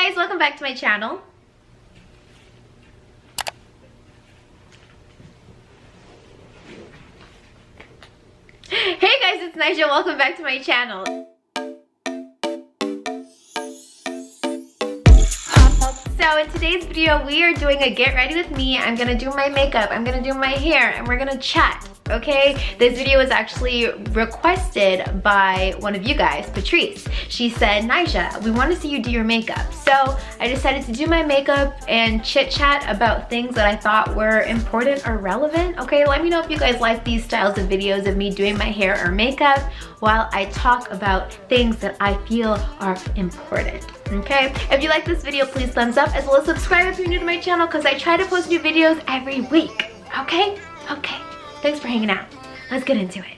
guys, welcome back to my channel. Hey guys, it's Nija, welcome back to my channel. So in today's video, we are doing a get ready with me. I'm gonna do my makeup, I'm gonna do my hair, and we're gonna chat. Okay, this video was actually requested by one of you guys, Patrice. She said, Nija, we want to see you do your makeup. So I decided to do my makeup and chit chat about things that I thought were important or relevant. Okay, let me know if you guys like these styles of videos of me doing my hair or makeup while I talk about things that I feel are important. Okay, if you like this video, please thumbs up, as well as subscribe if you're new to my channel, because I try to post new videos every week. Okay. Thanks for hanging out. Let's get into it.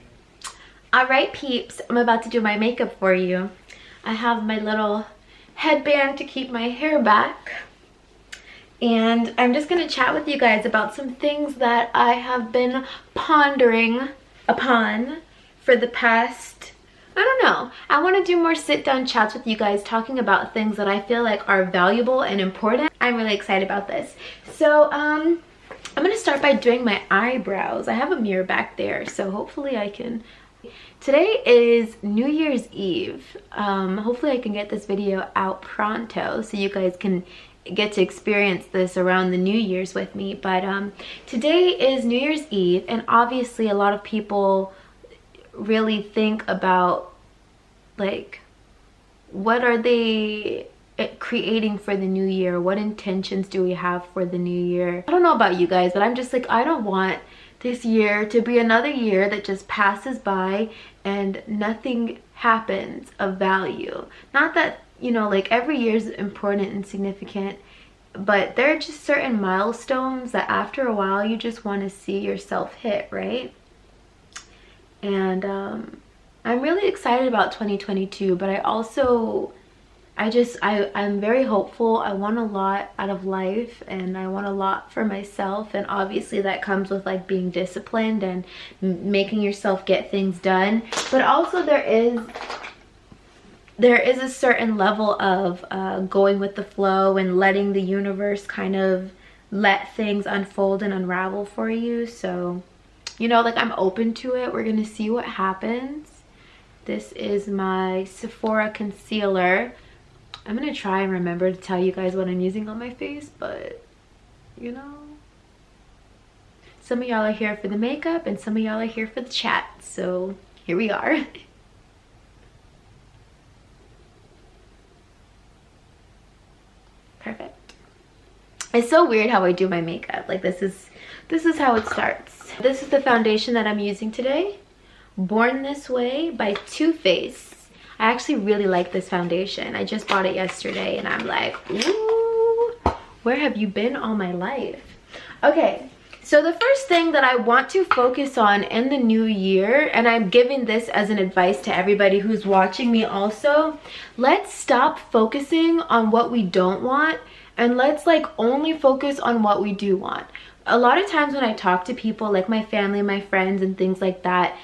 All right, peeps, I'm about to do my makeup for you. I have my little headband to keep my hair back. And I'm just gonna chat with you guys about some things that I have been pondering upon for the past, I don't know. I wanna do more sit-down chats with you guys, talking about things that I feel like are valuable and important. I'm really excited about this. So, I'm gonna start by doing my eyebrows. I have a mirror back there, so hopefully I can. Today is New Year's Eve. Hopefully I can get this video out pronto so you guys can get to experience this around the New Year's with me. But today is New Year's Eve, and obviously a lot of people really think about, like, what are they creating for the new year? What intentions do we have for the new year? I don't know about you guys, but I'm just like, I don't want this year to be another year that just passes by and nothing happens of value. Not that, you know, like, every year is important and significant, but there are just certain milestones that after a while you just want to see yourself hit, right? And I'm really excited about 2022, but I also I'm very hopeful. I want a lot out of life, and I want a lot for myself, and obviously that comes with, like, being disciplined and making yourself get things done. But also there is a certain level of going with the flow and letting the universe kind of let things unfold and unravel for you. So, you know, like, I'm open to it. We're gonna see what happens. This is my Sephora concealer. I'm gonna try and remember to tell you guys what I'm using on my face, but, you know, some of y'all are here for the makeup and some of y'all are here for the chat, so here we are. Perfect. It's so weird how I do my makeup. Like, this is how it starts. This is the foundation that I'm using today. Born This Way by Too Faced. I actually really like this foundation. I just bought it yesterday and I'm like, ooh, where have you been all my life? Okay, so the first thing that I want to focus on in the new year, and I'm giving this as an advice to everybody who's watching me also, let's stop focusing on what we don't want, and let's, like, only focus on what we do want. A lot of times when I talk to people, like my family, my friends, and things like that,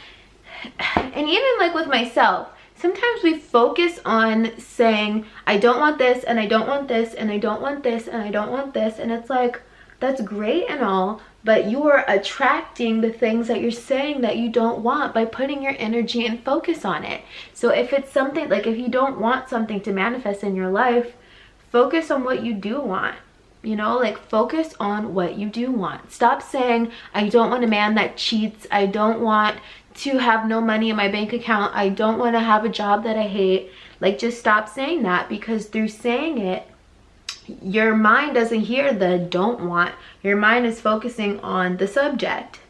and even, like, with myself, sometimes we focus on saying, I don't want this, and I don't want this, and I don't want this, and I don't want this, and it's like, that's great and all, but you are attracting the things that you're saying that you don't want by putting your energy and focus on it. So if it's something, like, if you don't want something to manifest in your life, focus on what you do want. You know, like, focus on what you do want. Stop saying, I don't want a man that cheats, I don't want to have no money in my bank account, I don't want to have a job that I hate. Like, just stop saying that, because through saying it, your mind doesn't hear the don't want. Your mind is focusing on the subject.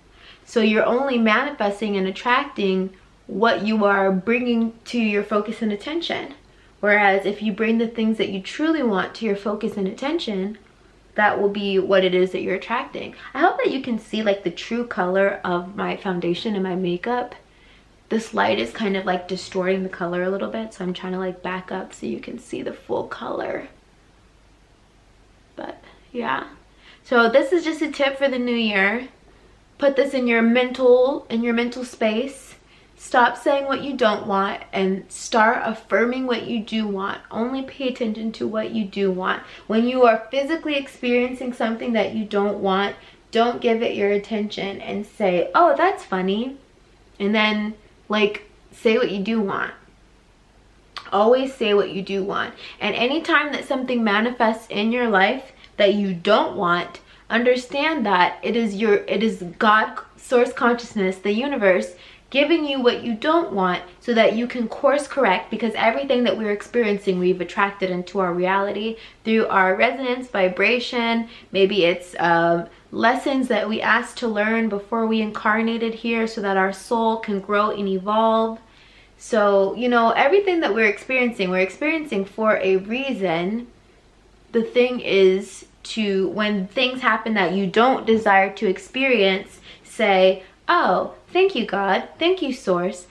So you're only manifesting and attracting what you are bringing to your focus and attention. Whereas if you bring the things that you truly want to your focus and attention, that will be what it is that you're attracting. I hope that you can see, like, the true color of my foundation and my makeup. This light is kind of, like, distorting the color a little bit, so I'm trying to, like, back up so you can see the full color. But yeah, so this is just a tip for the new year. Put this in your mental space. Stop saying what you don't want and start affirming what you do want. Only pay attention to what you do want. When you are physically experiencing something that you don't want, don't give it your attention and say, oh, that's funny. And then like say what you do want. Always say what you do want. And anytime that something manifests in your life that you don't want, understand that it is God, source consciousness, the universe, giving you what you don't want so that you can course correct, because everything that we're experiencing we've attracted into our reality through our resonance, vibration. Maybe it's lessons that we asked to learn before we incarnated here so that our soul can grow and evolve. So, you know, everything that we're experiencing for a reason. The thing is to, when things happen that you don't desire to experience, say, oh, thank you, God. Thank you, Source.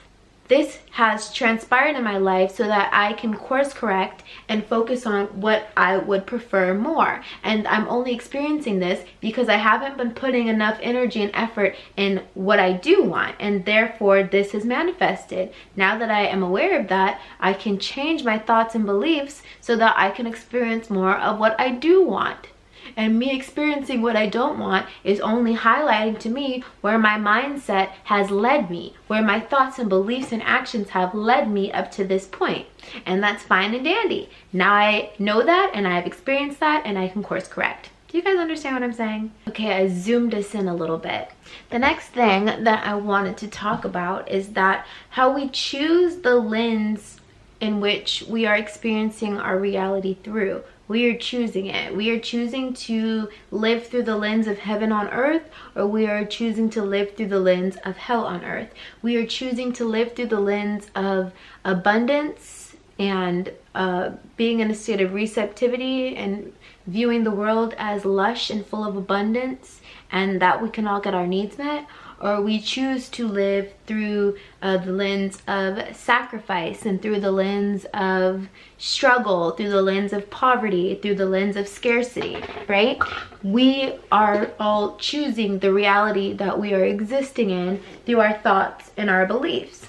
This has transpired in my life so that I can course correct and focus on what I would prefer more. And I'm only experiencing this because I haven't been putting enough energy and effort in what I do want. And therefore, this has manifested. Now that I am aware of that, I can change my thoughts and beliefs so that I can experience more of what I do want. And me experiencing what I don't want is only highlighting to me where my mindset has led me, where my thoughts and beliefs and actions have led me up to this point. And that's fine and dandy. Now I know that and I've experienced that and I can course correct. Do you guys understand what I'm saying? Okay, I zoomed us in a little bit. The next thing that I wanted to talk about is that how we choose the lens in which we are experiencing our reality through. We are choosing it. We are choosing to live through the lens of heaven on earth, or we are choosing to live through the lens of hell on earth. We are choosing to live through the lens of abundance and being in a state of receptivity and viewing the world as lush and full of abundance, and that we can all get our needs met. Or we choose to live through the lens of sacrifice and through the lens of struggle, through the lens of poverty, through the lens of scarcity, right? We are all choosing the reality that we are existing in through our thoughts and our beliefs.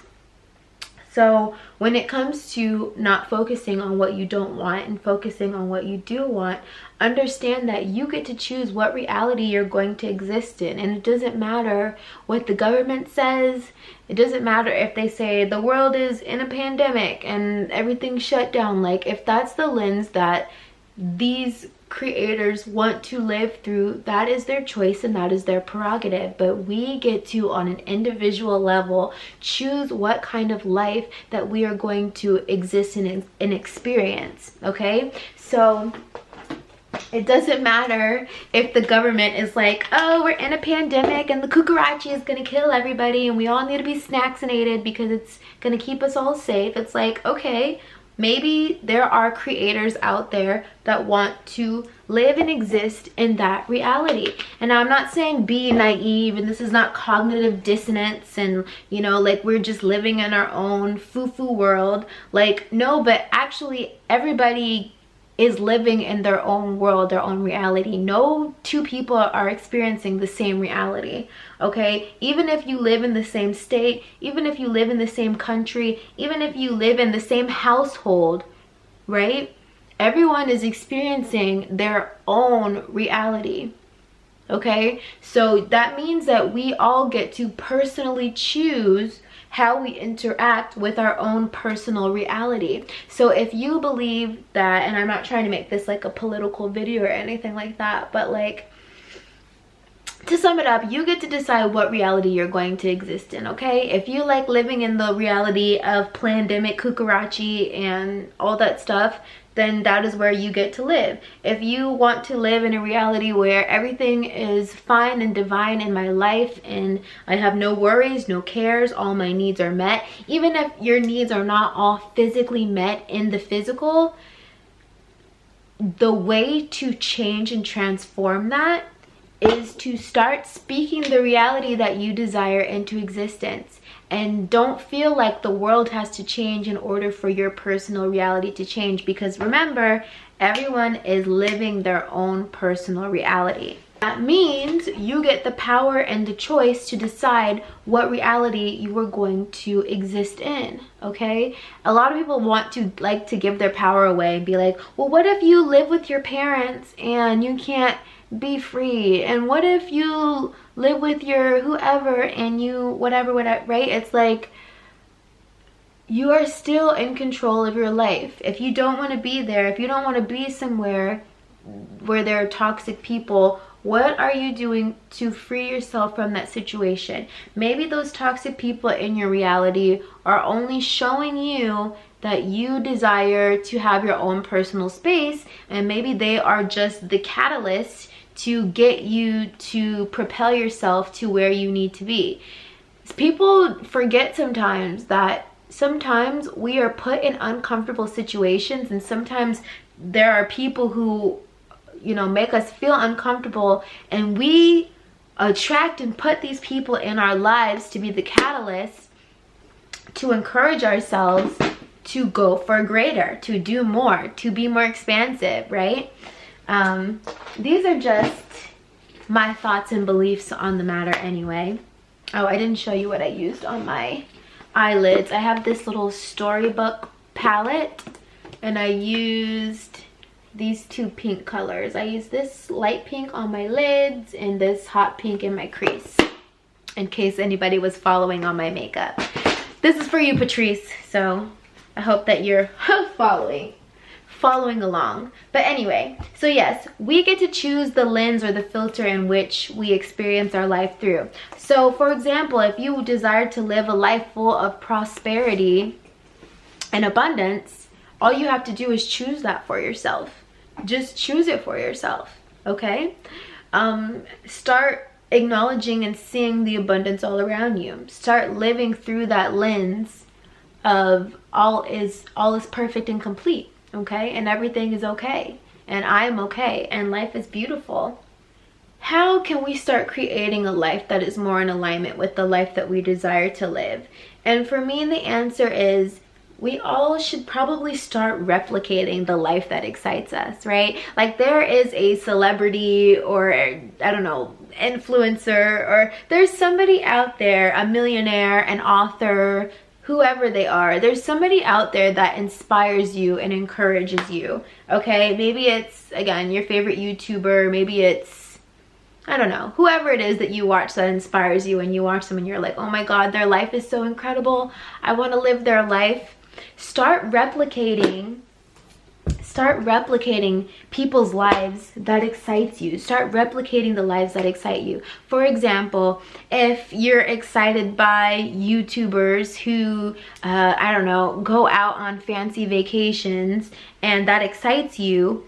So when it comes to not focusing on what you don't want and focusing on what you do want, understand that you get to choose what reality you're going to exist in. And it doesn't matter what the government says. It doesn't matter if they say the world is in a pandemic and everything's shut down. Like, if that's the lens that these creators want to live through, that is their choice and that is their prerogative. But we get to, on an individual level, choose what kind of life that we are going to exist in and experience. Okay, so it doesn't matter if the government is like, oh, we're in a pandemic and the cucarachi is gonna kill everybody and we all need to be snacksinated because it's gonna keep us all safe. It's like, okay, maybe there are creators out there that want to live and exist in that reality. And I'm not saying be naive and this is not cognitive dissonance and, you know, like we're just living in our own foo-foo world. Like, no, but actually everybody is living in their own world, their own reality. No two people are experiencing the same reality, okay? Even if you live in the same state, even if you live in the same country, even if you live in the same household, right? Everyone is experiencing their own reality, okay? So that means that we all get to personally choose how we interact with our own personal reality. So if you believe that, and I'm not trying to make this like a political video or anything like that, but like, to sum it up, you get to decide what reality you're going to exist in, okay? If you like living in the reality of pandemic, cucarachi, and all that stuff, then that is where you get to live. If you want to live in a reality where everything is fine and divine in my life and I have no worries, no cares, all my needs are met, even if your needs are not all physically met in the physical, the way to change and transform that is to start speaking the reality that you desire into existence. And don't feel like the world has to change in order for your personal reality to change, because remember, everyone is living their own personal reality. That means you get the power and the choice to decide what reality you are going to exist in, okay? A lot of people want to like to give their power away and be like, well, what if you live with your parents and you can't be free? And what if you live with your whoever and you whatever, right? It's like, you are still in control of your life. If you don't want to be there, if you don't want to be somewhere where there are toxic people, what are you doing to free yourself from that situation? Maybe those toxic people in your reality are only showing you that you desire to have your own personal space, and maybe they are just the catalyst to get you to propel yourself to where you need to be. People forget sometimes that sometimes we are put in uncomfortable situations, and sometimes there are people who, you know, make us feel uncomfortable, and we attract and put these people in our lives to be the catalyst to encourage ourselves to go for greater, to do more, to be more expansive, right? These are just my thoughts and beliefs on the matter anyway. Oh, I didn't show you what I used on my eyelids. I have this little storybook palette, and I used these two pink colors. I used this light pink on my lids and this hot pink in my crease, in case anybody was following on my makeup. This is for you, Patrice, so I hope that you're following along. But anyway, so yes, we get to choose the lens or the filter in which we experience our life through. So for example, if you desire to live a life full of prosperity and abundance, all you have to do is choose that for yourself. Just choose it for yourself, okay? Start acknowledging and seeing the abundance all around you. Start living through that lens of all is perfect and complete, okay? And everything is okay, and I am okay, and life is beautiful. How can we start creating a life that is more in alignment with the life that we desire to live? And for me, the answer is, we all should probably start replicating the life that excites us, right? Like, there is a celebrity or, I don't know, influencer, or there's somebody out there, a millionaire, an author, whoever they are. There's somebody out there that inspires you and encourages you, okay? Maybe it's, again, your favorite YouTuber. Maybe it's, I don't know, whoever it is that you watch that inspires you, and you watch them and you're like, oh my God, their life is so incredible. I want to live their life. Start replicating people's lives that excites you. Start replicating the lives that excite you. For example, if you're excited by YouTubers who, I don't know, go out on fancy vacations and that excites you,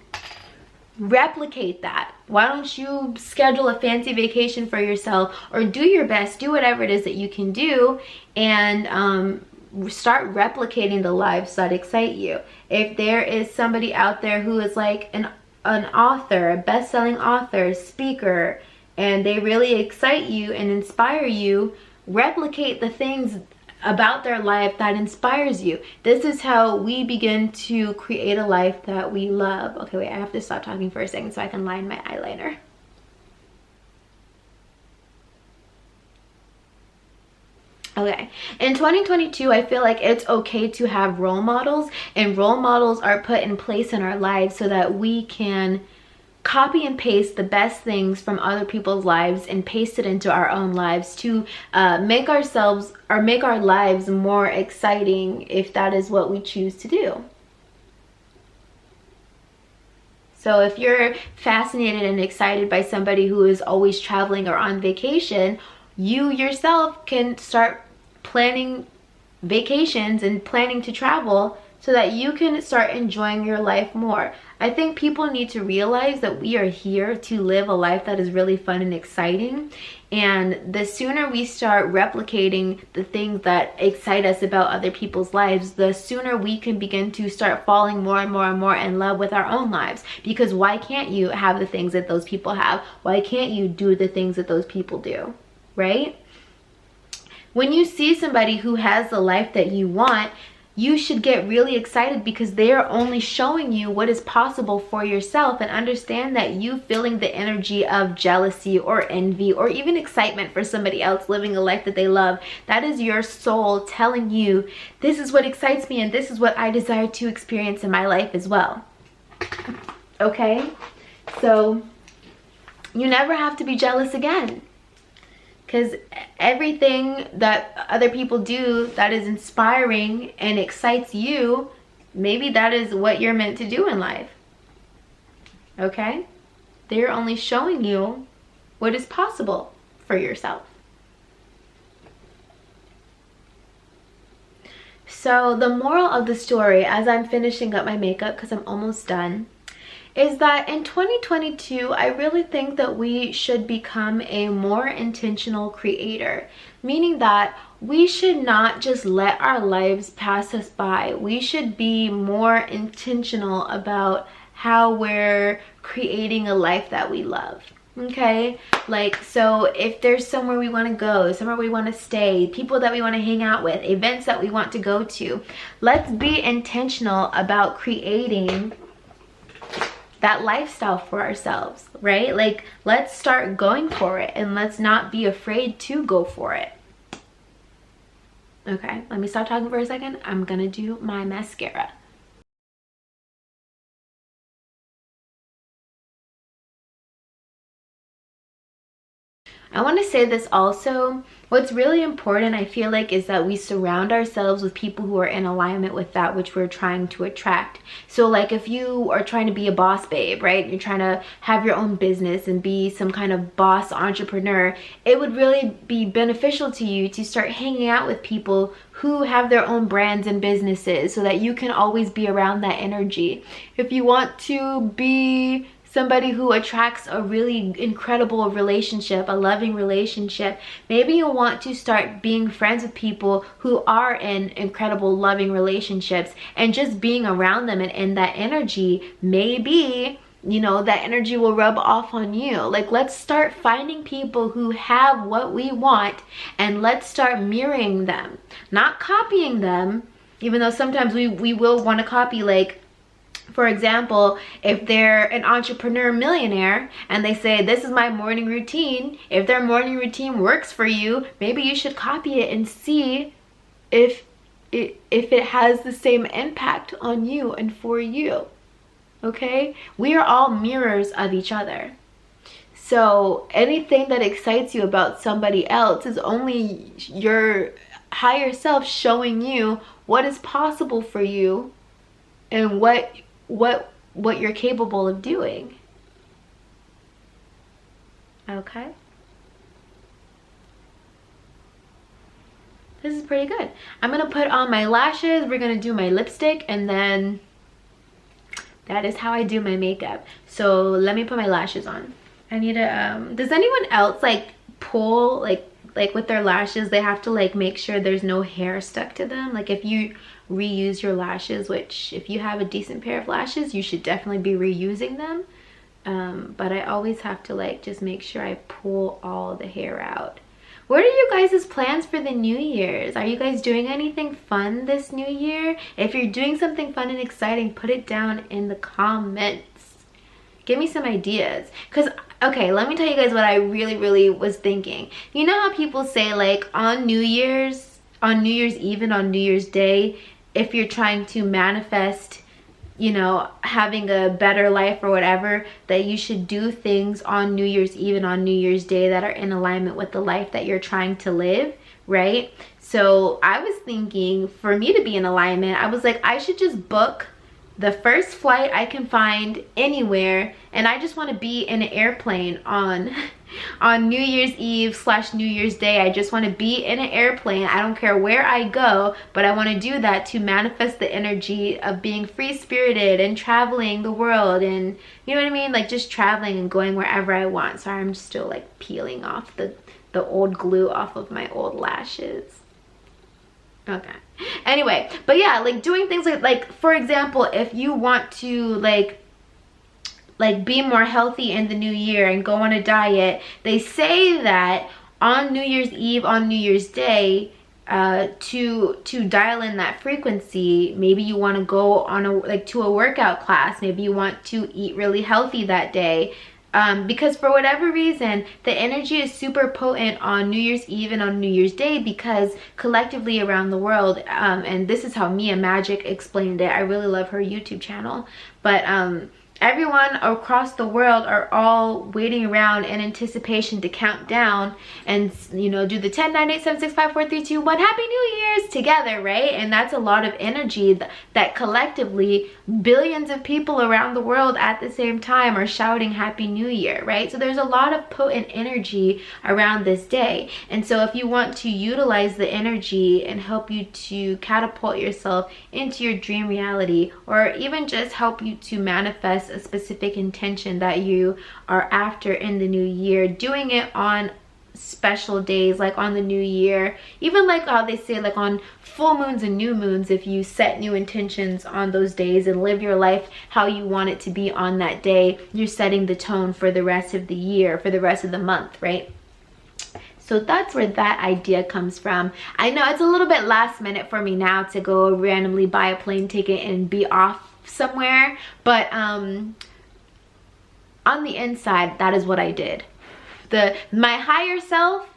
replicate that. Why don't you schedule a fancy vacation for yourself, or do your best, do whatever it is that you can do, and start replicating the lives that excite you. If there is somebody out there who is like an author, a best-selling author, speaker, and they really excite you and inspire you, replicate the things about their life that inspires you. This is how we begin to create a life that we love. Okay, wait, I have to stop talking for a second so I can line my eyeliner. Okay, in 2022, I feel like it's okay to have role models, and role models are put in place in our lives so that we can copy and paste the best things from other people's lives and paste it into our own lives to make ourselves, or make our lives more exciting, if that is what we choose to do. So if you're fascinated and excited by somebody who is always traveling or on vacation, you yourself can start planning vacations and planning to travel so that you can start enjoying your life more. I think people need to realize that we are here to live a life that is really fun and exciting, and the sooner we start replicating the things that excite us about other people's lives, the sooner we can begin to start falling more and more and more in love with our own lives. Because why can't you have the things that those people have? Why can't you do the things that those people do, right? When you see somebody who has the life that you want, you should get really excited because they are only showing you what is possible for yourself. And understand that you feeling the energy of jealousy or envy or even excitement for somebody else living a life that they love, that is your soul telling you, this is what excites me and this is what I desire to experience in my life as well. Okay? So you never have to be jealous again. Because everything that other people do that is inspiring and excites you, maybe that is what you're meant to do in life. Okay? They're only showing you what is possible for yourself. So the moral of the story, as I'm finishing up my makeup because I'm almost done, is that in 2022, I really think that we should become a more intentional creator, meaning that we should not just let our lives pass us by. We should be more intentional about how we're creating a life that we love. Okay, like, so if there's somewhere we want to go, somewhere we want to stay, people that we want to hang out with, events that we want to go to, let's be intentional about creating that lifestyle for ourselves, right? Like, let's start going for it and let's not be afraid to go for it. Okay, let me stop talking for a second. I'm gonna do my mascara. I want to say this also. What's really important, I feel like, is that we surround ourselves with people who are in alignment with that which we're trying to attract. So like if you are trying to be a boss babe, right? You're trying to have your own business and be some kind of boss entrepreneur. It would really be beneficial to you to start hanging out with people who have their own brands and businesses so that you can always be around that energy. If you want to be somebody who attracts a really incredible relationship, a loving relationship, maybe you'll want to start being friends with people who are in incredible loving relationships, and just being around them and in that energy, maybe, you know, that energy will rub off on you. Like, let's start finding people who have what we want and let's start mirroring them, not copying them, even though sometimes we will want to copy. Like, for example, if they're an entrepreneur millionaire and they say, this is my morning routine, if their morning routine works for you, maybe you should copy it and see if it has the same impact on you and for you. Okay? We are all mirrors of each other. So anything that excites you about somebody else is only your higher self showing you what is possible for you and what you're capable of doing. Okay, this is pretty good. I'm gonna put on my lashes, we're gonna do my lipstick, and then that is how I do my makeup. So let me put my lashes on. I need to does anyone else like pull like with their lashes, they have to like make sure there's no hair stuck to them? Like if you reuse your lashes, which if you have a decent pair of lashes, you should definitely be reusing them. But I always have to like just make sure I pull all the hair out. What are you guys' plans for the New Year's? Are you guys doing anything fun this New Year? If you're doing something fun and exciting, put it down in the comments. Give me some ideas. Because, okay, let me tell you guys what I really was thinking. You know how people say like on New Year's Eve and on New Year's Day, if you're trying to manifest, you know, having a better life or whatever, that you should do things on New Year's Eve and on New Year's Day that are in alignment with the life that you're trying to live, right? So I was thinking, for me to be in alignment, I was like, I should just book the first flight I can find anywhere, and I just want to be in an airplane on New Year's Eve / New Year's Day. I just want to be in an airplane. I don't care where I go, but I want to do that to manifest the energy of being free-spirited and traveling the world, and you know what I mean, like just traveling and going wherever I want. Sorry, I'm still like peeling off the old glue off of my old lashes. Okay, anyway, but yeah, like doing things like for example, if you want to like be more healthy in the new year and go on a diet, they say that on New Year's Eve, on New Year's Day, to dial in that frequency. Maybe you want to go on to a workout class. Maybe you want to eat really healthy that day. Because for whatever reason, the energy is super potent on New Year's Eve and on New Year's Day, because collectively around the world, and this is how Mia Magic explained it. I really love her YouTube channel. But everyone across the world are all waiting around in anticipation to count down and, you know, do the 10, 9, 8, 7, 6, 5, 4, 3, 2, 1 Happy New Year's together, right? And that's a lot of energy that collectively billions of people around the world at the same time are shouting Happy New Year, right? So there's a lot of potent energy around this day. And so if you want to utilize the energy and help you to catapult yourself into your dream reality, or even just help you to manifest a specific intention that you are after in the new year, doing it on special days like on the new year, even like how they say like on full moons and new moons, if you set new intentions on those days and live your life how you want it to be on that day, you're setting the tone for the rest of the year, for the rest of the month, right? So that's where that idea comes from. I know it's a little bit last minute for me now to go randomly buy a plane ticket and be off somewhere, but on the inside, that is what I did. My higher self,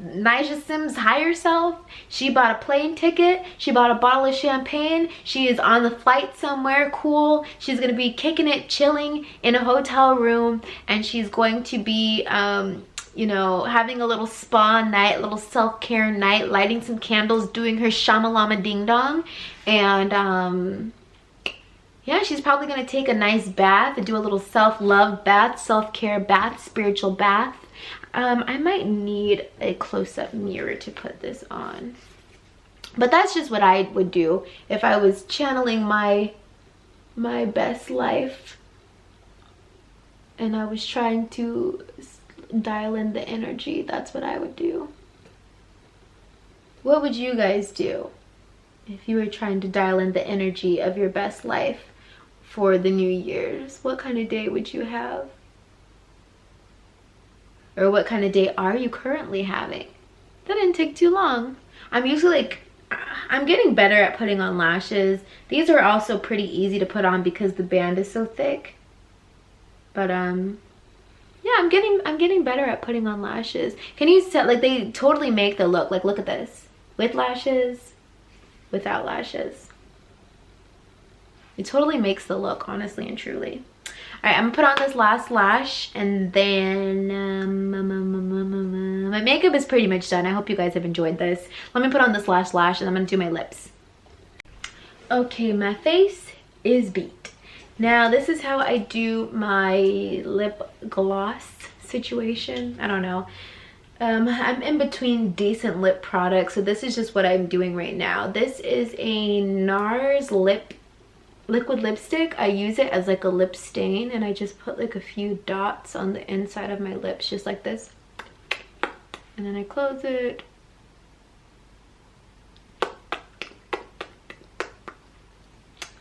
Nija Sym's higher self, she bought a plane ticket, she bought a bottle of champagne, she is on the flight somewhere cool, she's gonna be kicking it, chilling in a hotel room, and she's going to be you know, having a little spa night, little self-care night, lighting some candles, doing her shamalama ding dong, and yeah, she's probably gonna take a nice bath and do a little self-love bath, self-care bath, spiritual bath. I might need a close-up mirror to put this on, but that's just what I would do if I was channeling my best life and I was trying to dial in the energy. That's what I would do. What would you guys do if you were trying to dial in the energy of your best life for the New Year's? What kind of day would you have? Or what kind of day are you currently having? That didn't take too long. I'm usually I'm getting better at putting on lashes. These are also pretty easy to put on because the band is so thick. But yeah, I'm getting better at putting on lashes. Can you tell, like, they totally make the look. Like, look at this. With lashes, without lashes. It totally makes the look, honestly and truly. All right, I'm gonna put on this last lash, and then my makeup is pretty much done. I hope you guys have enjoyed this. Let me put on this last lash, and I'm gonna do my lips. Okay, my face is beat. Now, this is how I do my lip gloss situation. I don't know. I'm in between decent lip products, so this is just what I'm doing right now. This is a NARS liquid lipstick. I use it as like a lip stain, and I just put like a few dots on the inside of my lips, just like this. And then I close it.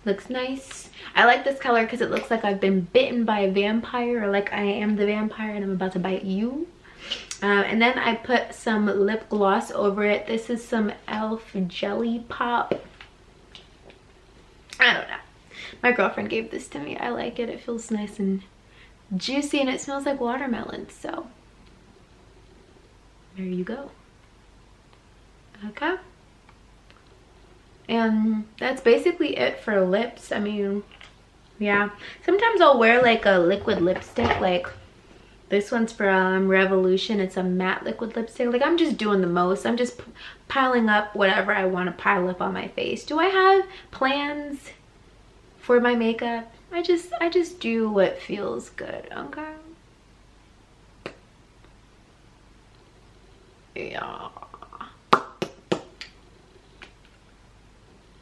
Looks nice. I like this color because it looks like I've been bitten by a vampire, or like I am the vampire and I'm about to bite you. And then I put some lip gloss over it. This is some e.l.f. Jelly Pop. I don't know. My girlfriend gave this to me. I like it. It feels nice and juicy, and it smells like watermelon. So there you go. Okay. And that's basically it for lips. I mean, yeah. Sometimes I'll wear like a liquid lipstick. Like this one's from Revolution. It's a matte liquid lipstick. Like, I'm just doing the most. I'm just piling up whatever I want to pile up on my face. Do I have plans for my makeup? I just do what feels good, okay? Yeah.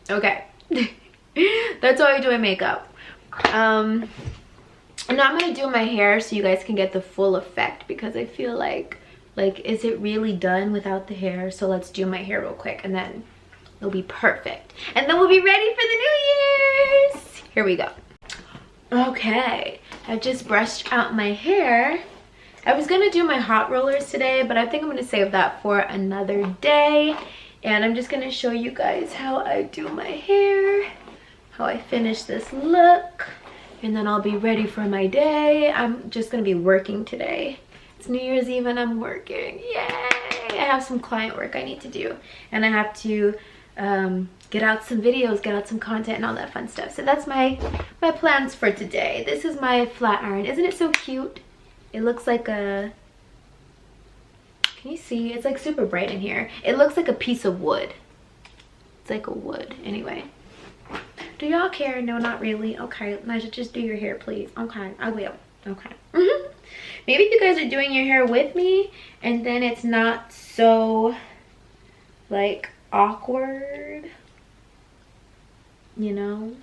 Okay. That's how I do my makeup. And now I'm gonna do my hair so you guys can get the full effect, because I feel like is it really done without the hair? So let's do my hair real quick, and then it'll be perfect, and then we'll be ready for the New Year's. Here we go. Okay, I just brushed out my hair. I was gonna do my hot rollers today, but I think I'm gonna save that for another day. And I'm just gonna show you guys how I do my hair, how I finish this look, and then I'll be ready for my day. I'm just gonna be working today. It's New Year's Eve and I'm working. Yay! I have some client work I need to do, and I have to get out some videos, get out some content and all that fun stuff. So that's my plans for today. This is my flat iron. Isn't it so cute? It looks like a, can you see? It's like super bright in here. It looks like a piece of wood. It's like a wood. Anyway, do y'all care? No, not really. Okay, Nija, just do your hair, please. Okay, I will. Okay. Maybe you guys are doing your hair with me and then it's not so like awkward, you know?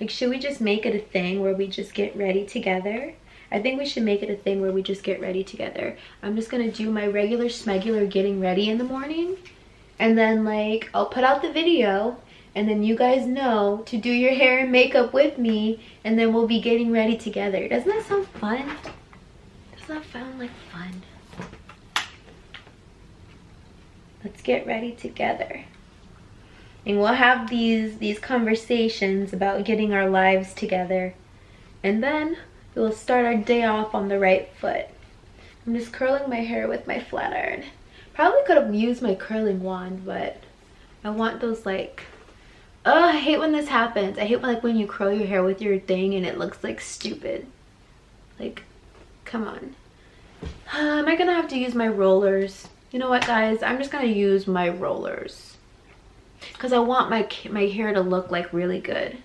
Like, should we just make it a thing where we just get ready together? I think we should make it a thing where we just get ready together. I'm just gonna do my regular smegular getting ready in the morning, and then like I'll put out the video, and then you guys know to do your hair and makeup with me, and then we'll be getting ready together. Doesn't that sound fun? Doesn't that sound like fun? Let's get ready together. And we'll have these conversations about getting our lives together. And then we'll start our day off on the right foot. I'm just curling my hair with my flat iron. Probably could have used my curling wand, but I want those like, oh, I hate when this happens. I hate when, like, when you curl your hair with your thing and it looks like stupid. Like, come on. Am I gonna have to use my rollers? You know what, guys? I'm just gonna use my rollers because I want my hair to look like really good.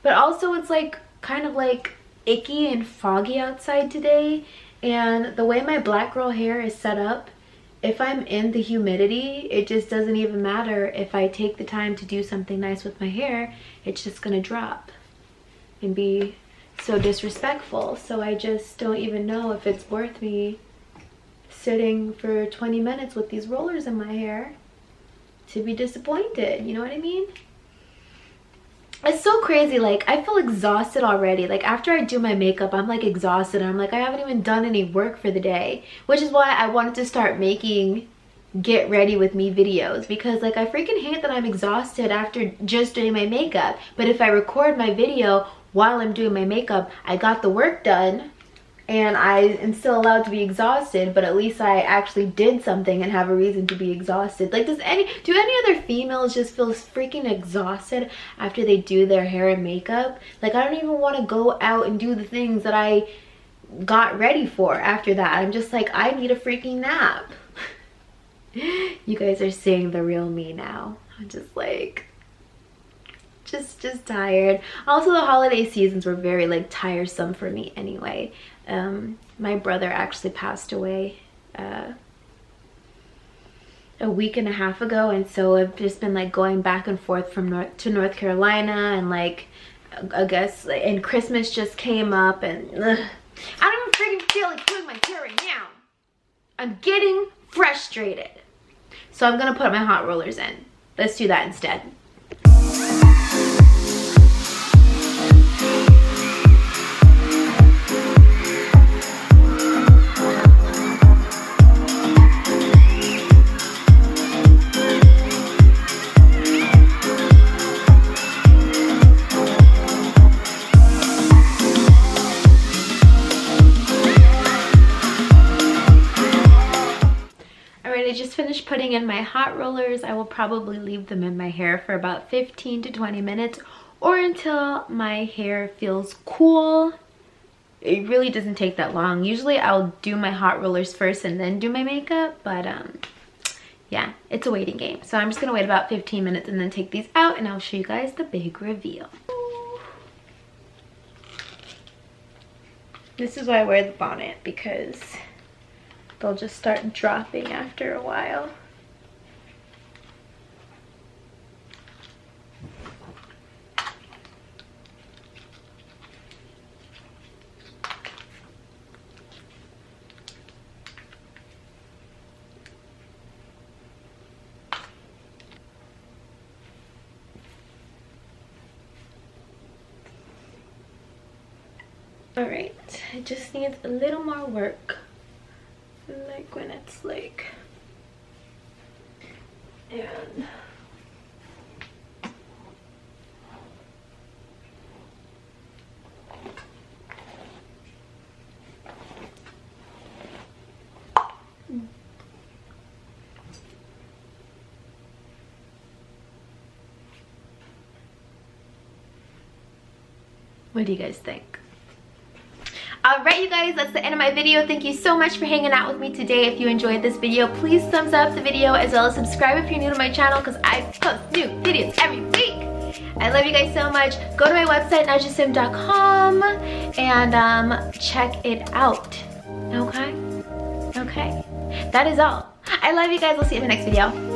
But also it's like kind of like icky and foggy outside today, and the way my black girl hair is set up, if I'm in the humidity, it just doesn't even matter. If I take the time to do something nice with my hair, it's just gonna drop and be so disrespectful. So I just don't even know if it's worth me sitting for 20 minutes with these rollers in my hair to be disappointed. You know what I mean? It's so crazy. Like, I feel exhausted already. Like, after I do my makeup, I'm like exhausted. I'm like, I haven't even done any work for the day, which is why I wanted to start making get ready with me videos, because like I freaking hate that I'm exhausted after just doing my makeup. But if I record my video while I'm doing my makeup, I got the work done and I am still allowed to be exhausted, but at least I actually did something and have a reason to be exhausted. Like, do any other females just feel freaking exhausted after they do their hair and makeup? Like, I don't even want to go out and do the things that I got ready for after that. I'm just like, I need a freaking nap. You guys are seeing the real me now. I'm just like, just tired. Also, the holiday seasons were very like tiresome for me anyway. My brother actually passed away a week and a half ago, and so I've just been like going back and forth from North Carolina, and like I guess, and Christmas just came up, and I don't even freaking feel like putting my hair right now. I'm getting frustrated. So I'm gonna put my hot rollers in. Let's do that instead. I just finished putting in my hot rollers. I will probably leave them in my hair for about 15 to 20 minutes or until my hair feels cool. It really doesn't take that long. Usually I'll do my hot rollers first and then do my makeup, but yeah, it's a waiting game. So I'm just gonna wait about 15 minutes and then take these out and I'll show you guys the big reveal. This is why I wear the bonnet, because they'll just start dropping after a while. All right, it just needs a little more work. Like when it's like, And what do you guys think? Alright, you guys, that's the end of my video. Thank you so much for hanging out with me today. If you enjoyed this video, please thumbs up the video, as well as subscribe if you're new to my channel, because I post new videos every week. I love you guys so much. Go to my website, nijasym.com, and check it out. Okay? Okay. That is all. I love you guys. We'll see you in the next video.